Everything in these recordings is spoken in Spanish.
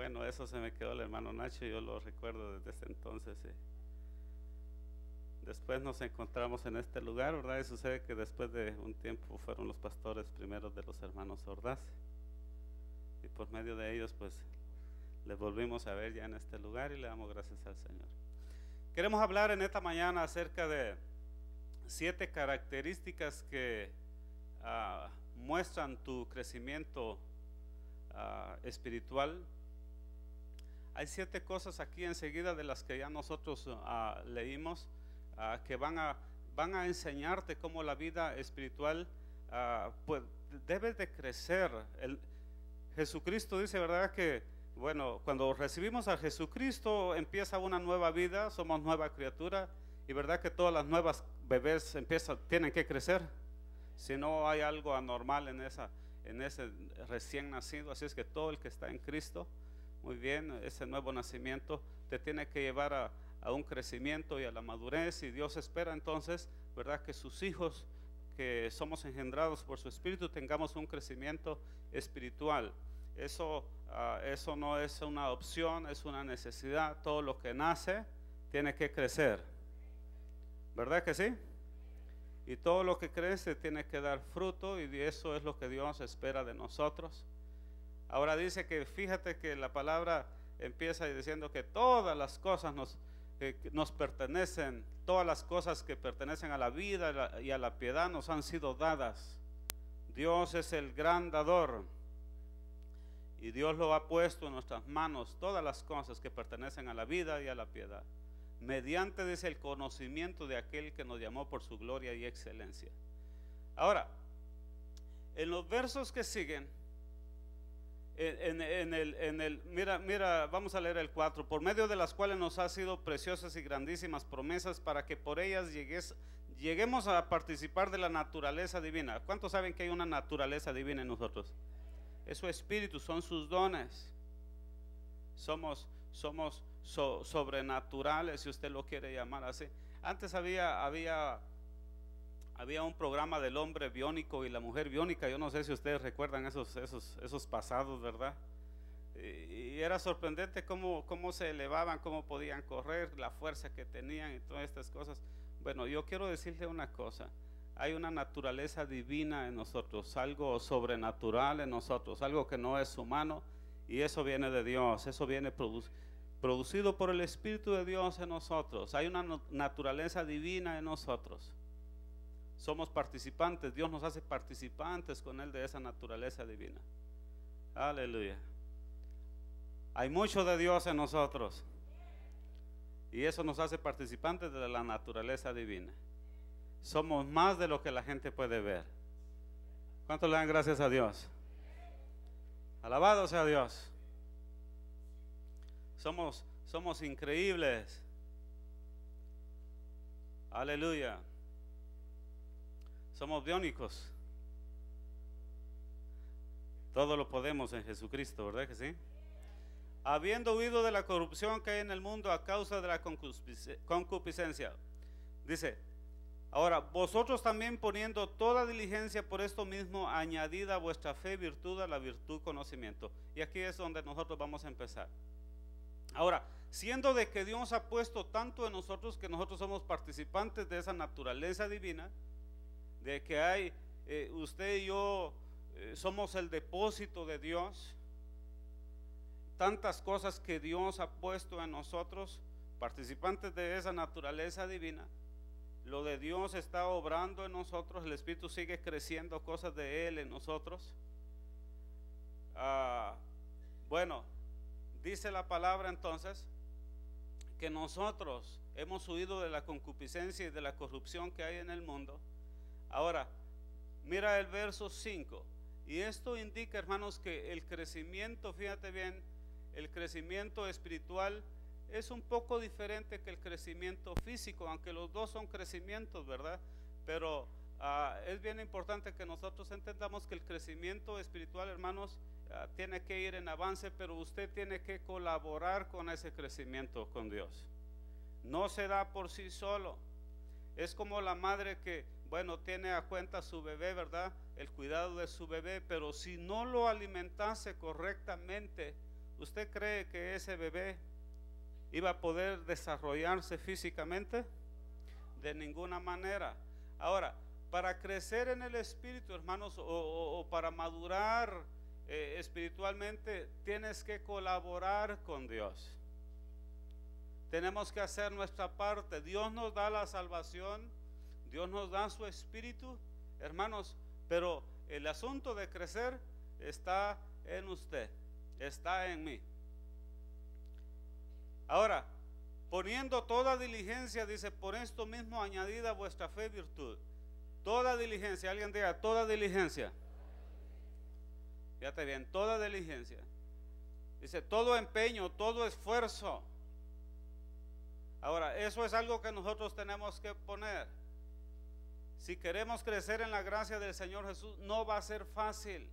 Bueno, eso se me quedó el hermano Nacho, yo lo recuerdo desde ese entonces. Después nos encontramos en este lugar, ¿verdad? Y sucede que después de un tiempo fueron los pastores primeros de los hermanos Ordaz. Y por medio de ellos, pues, les volvimos a ver ya en este lugar y le damos gracias al Señor. Queremos hablar en esta mañana acerca de 7 características que muestran tu crecimiento espiritual. Hay 7 cosas aquí enseguida de las que ya nosotros leímos que van a enseñarte cómo la vida espiritual pues debe de crecer. Jesucristo dice, ¿verdad? Que bueno, cuando recibimos a Jesucristo empieza una nueva vida, somos nueva criatura, y verdad que todas las nuevas bebés tienen que crecer, si no hay algo anormal en ese recién nacido. Así es que todo el que está en Cristo, muy bien, ese nuevo nacimiento te tiene que llevar a un crecimiento y a la madurez, y Dios espera entonces, verdad, que sus hijos que somos engendrados por su Espíritu tengamos un crecimiento espiritual. Eso no es una opción, es una necesidad. Todo lo que nace tiene que crecer, ¿verdad que sí? Y todo lo que crece tiene que dar fruto, y eso es lo que Dios espera de nosotros. Ahora dice que, fíjate que la palabra empieza diciendo que todas las cosas nos pertenecen, todas las cosas que pertenecen a la vida y a la piedad nos han sido dadas. Dios es el gran dador, y Dios lo ha puesto en nuestras manos, todas las cosas que pertenecen a la vida y a la piedad, mediante, dice, el conocimiento de aquel que nos llamó por su gloria y excelencia. Ahora, en los versos que siguen, mira, vamos a leer el 4. Por medio de las cuales nos han sido preciosas y grandísimas promesas, para que por ellas lleguemos a participar de la naturaleza divina. ¿Cuántos saben que hay una naturaleza divina en nosotros? Es su espíritu, son sus dones. Somos sobrenaturales, si usted lo quiere llamar así. Antes había un programa del hombre biónico y la mujer biónica. Yo no sé si ustedes recuerdan esos pasados, ¿verdad? Y era sorprendente cómo se elevaban, cómo podían correr, la fuerza que tenían y todas estas cosas. Bueno, yo quiero decirle una cosa: hay una naturaleza divina en nosotros, algo sobrenatural en nosotros, algo que no es humano, y eso viene de Dios, eso viene producido por el Espíritu de Dios en nosotros. Hay una naturaleza divina en nosotros. Somos participantes, Dios nos hace participantes con Él de esa naturaleza divina. Aleluya. Hay mucho de Dios en nosotros, y eso nos hace participantes de la naturaleza divina. Somos más de lo que la gente puede ver. ¿Cuánto le dan gracias a Dios? Alabado sea Dios. Somos increíbles. Aleluya. Somos biónicos. Todo lo podemos en Jesucristo, ¿verdad que sí? Habiendo huido de la corrupción que hay en el mundo a causa de la concupiscencia. Dice, ahora, vosotros también, poniendo toda diligencia por esto mismo, añadid a vuestra fe virtud, a la virtud conocimiento. Y aquí es donde nosotros vamos a empezar. Ahora, siendo de que Dios ha puesto tanto en nosotros, que nosotros somos participantes de esa naturaleza divina, de que hay, usted y yo somos el depósito de Dios, tantas cosas que Dios ha puesto en nosotros, participantes de esa naturaleza divina. Lo de Dios está obrando en nosotros, el Espíritu sigue creciendo cosas de Él en nosotros. Bueno, dice la palabra entonces que nosotros hemos huido de la concupiscencia y de la corrupción que hay en el mundo. Ahora, mira el verso 5, y esto indica, hermanos, que el crecimiento, fíjate bien, el crecimiento espiritual es un poco diferente que el crecimiento físico, aunque los dos son crecimientos, ¿verdad? Pero es bien importante que nosotros entendamos que el crecimiento espiritual, hermanos, tiene que ir en avance, pero usted tiene que colaborar con ese crecimiento con Dios. No se da por sí solo. Es como la madre que, bueno, tiene a cuenta a su bebé, ¿verdad? El cuidado de su bebé, pero si no lo alimentase correctamente, ¿usted cree que ese bebé iba a poder desarrollarse físicamente? De ninguna manera. Ahora, para crecer en el espíritu, hermanos, o para madurar espiritualmente, tienes que colaborar con Dios. Tenemos que hacer nuestra parte. Dios nos da la salvación, Dios nos da su espíritu, hermanos, pero el asunto de crecer está en usted, está en mí. Ahora, poniendo toda diligencia, dice, por esto mismo añadida vuestra fe virtud. Toda diligencia, alguien diga, toda diligencia. Fíjate bien, toda diligencia. Dice, todo empeño, todo esfuerzo. Ahora, eso es algo que nosotros tenemos que poner. Si queremos crecer en la gracia del Señor Jesús, no va a ser fácil.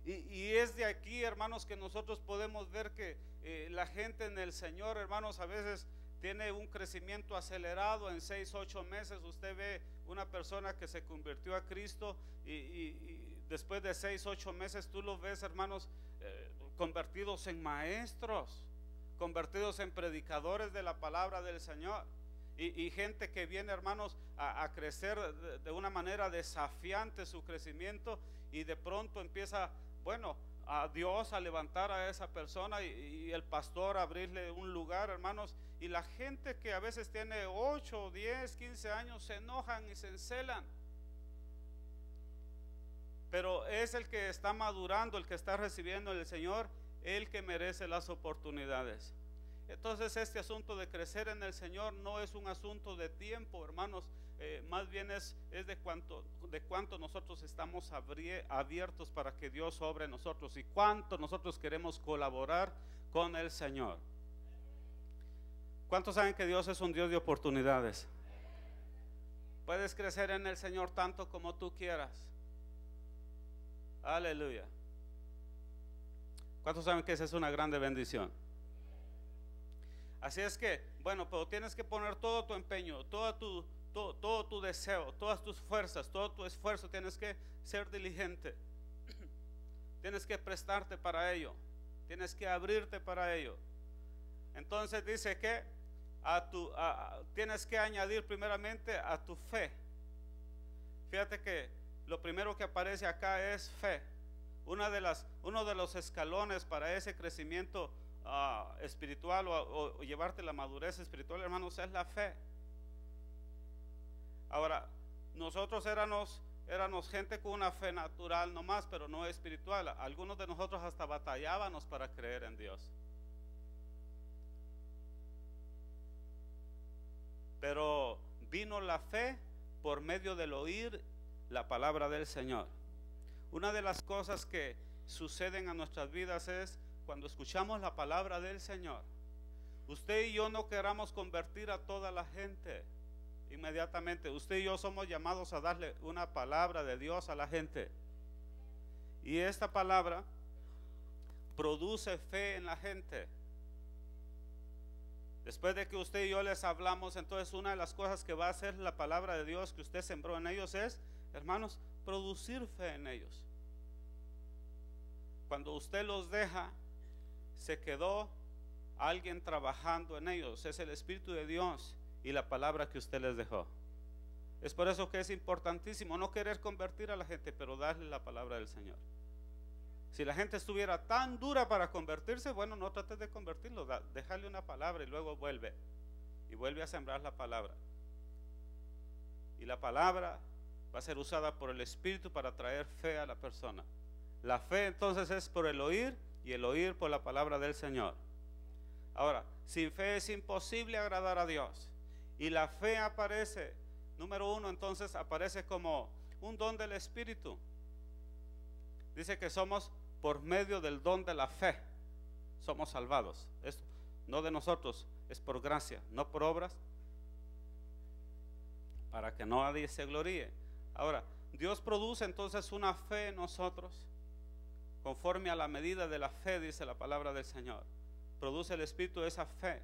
Y es de aquí, hermanos, que nosotros podemos ver que la gente en el Señor, hermanos, a veces tiene un crecimiento acelerado en 6, 8 meses. Usted ve una persona que se convirtió a Cristo y después de 6, 8 meses tú los ves, hermanos, convertidos en maestros, convertidos en predicadores de la palabra del Señor. Y gente que viene, hermanos, a crecer de una manera desafiante su crecimiento, y de pronto empieza, bueno, a Dios a levantar a esa persona y el pastor a abrirle un lugar, hermanos, y la gente que a veces tiene 8, 10, 15 años se enojan y se encelan. Pero es el que está madurando, el que está recibiendo el Señor, el que merece las oportunidades. Entonces este asunto de crecer en el Señor no es un asunto de tiempo, hermanos, más bien es de cuánto nosotros estamos abiertos para que Dios obre en nosotros, y cuánto nosotros queremos colaborar con el Señor. ¿Cuántos saben que Dios es un Dios de oportunidades? Puedes crecer en el Señor tanto como tú quieras. Aleluya. ¿Cuántos saben que esa es una grande bendición? Así es que, bueno, pero tienes que poner todo tu empeño, todo tu deseo, todas tus fuerzas, todo tu esfuerzo. Tienes que ser diligente. Tienes que prestarte para ello. Tienes que abrirte para ello. Entonces dice que tienes que añadir primeramente a tu fe. Fíjate que lo primero que aparece acá es fe. Uno de los escalones para ese crecimiento espiritual o llevarte la madurez espiritual, hermanos, es la fe. Ahora, nosotros éramos gente con una fe natural nomás, pero no espiritual. Algunos de nosotros hasta batallábamos para creer en Dios. Pero vino la fe por medio del oír la palabra del Señor. Una de las cosas que suceden a nuestras vidas es cuando escuchamos la palabra del Señor. Usted y yo no queramos convertir a toda la gente inmediatamente. Usted y yo somos llamados a darle una palabra de Dios a la gente. Y esta palabra produce fe en la gente. Después de que usted y yo les hablamos, entonces una de las cosas que va a hacer la palabra de Dios que usted sembró en ellos es, hermanos, producir fe en ellos. Cuando usted los deja, se quedó alguien trabajando en ellos. Es el Espíritu de Dios y la palabra que usted les dejó. Es por eso que es importantísimo no querer convertir a la gente, pero darle la palabra del Señor. Si la gente estuviera tan dura para convertirse, bueno, no trates de convertirlo, déjale una palabra y luego vuelve a sembrar la palabra. Y la palabra va a ser usada por el Espíritu para traer fe a la persona. La fe entonces es por el oír, y el oír por la palabra del Señor. Ahora, sin fe es imposible agradar a Dios. Y la fe aparece, número uno, entonces aparece como un don del Espíritu. Dice que somos por medio del don de la fe, somos salvados. Esto no de nosotros, es por gracia, no por obras, para que nadie se gloríe. Ahora, Dios produce entonces una fe en nosotros, conforme a la medida de la fe, dice la palabra del Señor. Produce el Espíritu esa fe.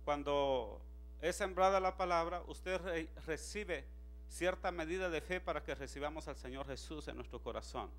Cuando es sembrada la palabra, usted recibe cierta medida de fe para que recibamos al Señor Jesús en nuestro corazón.